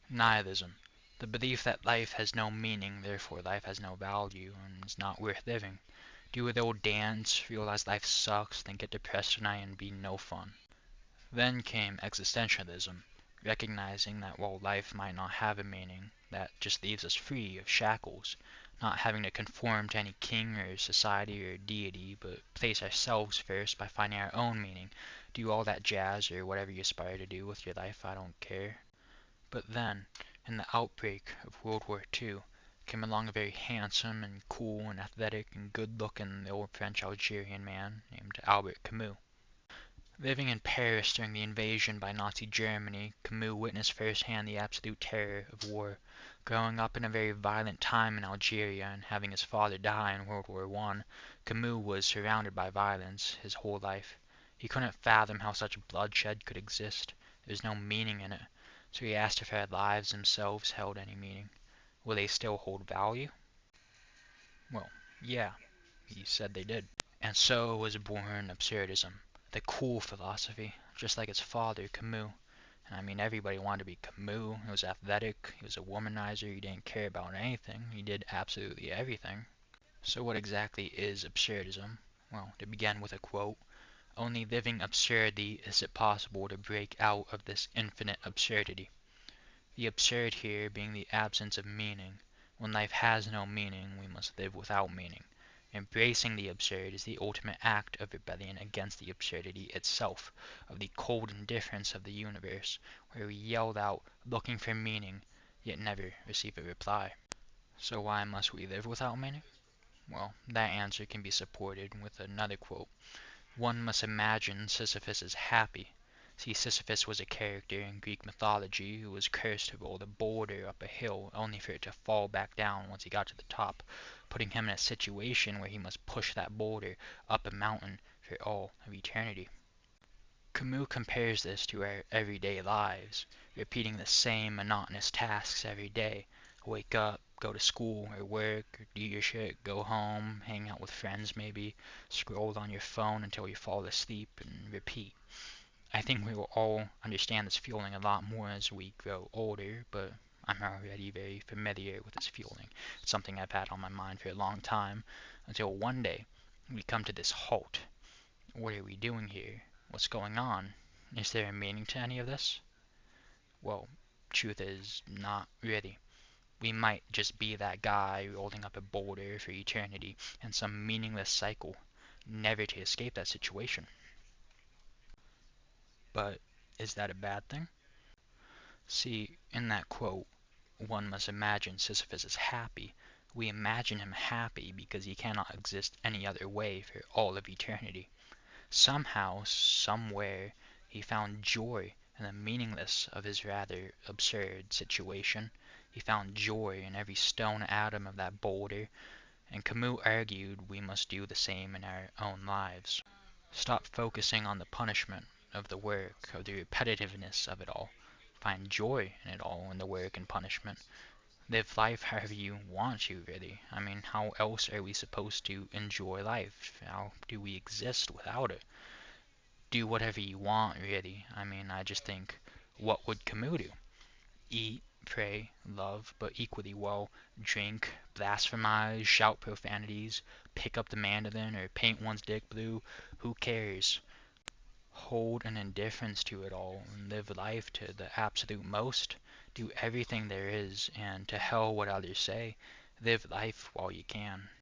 Nihilism. The belief that life has no meaning, therefore life has no value, and is not worth living. Do a little dance, realize life sucks, then get depressed tonight and be no fun. Then came existentialism, recognizing that while life might not have a meaning, that just leaves us free of shackles, not having to conform to any king or society or deity, but place ourselves first by finding our own meaning. Do all that jazz or whatever you aspire to do with your life, I don't care. But then, in the outbreak of World War II, came along a very handsome and cool and athletic and good-looking old French Algerian man named Albert Camus. Living in Paris during the invasion by Nazi Germany, Camus witnessed firsthand the absolute terror of war. Growing up in a very violent time in Algeria and having his father die in World War I, Camus was surrounded by violence his whole life. He couldn't fathom how such bloodshed could exist. There was no meaning in it. So he asked if our lives themselves held any meaning. Will they still hold value? Well, yeah, he said they did. And so was born Absurdism, the cool philosophy, just like its father, Camus. And I mean, everybody wanted to be Camus. He was athletic, he was a womanizer, he didn't care about anything, he did absolutely everything. So, what exactly is absurdism? Well, to begin with a quote, only living absurdly is it possible to break out of this infinite absurdity. The absurd here being the absence of meaning. When life has no meaning, we must live without meaning. Embracing the absurd is the ultimate act of rebellion against the absurdity itself, of the cold indifference of the universe, where we yelled out looking for meaning, yet never receive a reply. So why must we live without meaning? Well, that answer can be supported with another quote. One must imagine Sisyphus is happy. See, Sisyphus was a character in Greek mythology who was cursed to roll a boulder up a hill only for it to fall back down once he got to the top, putting him in a situation where he must push that boulder up a mountain for all of eternity. Camus compares this to our everyday lives, repeating the same monotonous tasks every day. Wake up, go to school or work, or do your shit, go home, hang out with friends maybe, scroll on your phone until you fall asleep, and repeat. I think we will all understand this feeling a lot more as we grow older, but I'm already very familiar with this feeling. It's something I've had on my mind for a long time, until one day we come to this halt. What are we doing here? What's going on? Is there a meaning to any of this? Well, truth is, not really. We might just be that guy rolling up a boulder for eternity in some meaningless cycle, never to escape that situation. But is that a bad thing? See, in that quote, one must imagine Sisyphus is happy. We imagine him happy because he cannot exist any other way for all of eternity. Somehow, somewhere, he found joy in the meaninglessness of his rather absurd situation. He found joy in every stone atom of that boulder, and Camus argued we must do the same in our own lives. Stop focusing on the punishment of the work, of the repetitiveness of it all. Find joy in it all, in the work and punishment. Live life however you want to, really. I mean, how else are we supposed to enjoy life? How do we exist without it? Do whatever you want, really. I mean, I just think, what would Camus do? Eat, pray, love, but equally well, drink, blasphemize, shout profanities, pick up the mandolin, or paint one's dick blue. Who cares? Hold an indifference to it all and live life to the absolute most. Do everything there is, and to hell what others say. Live life while you can.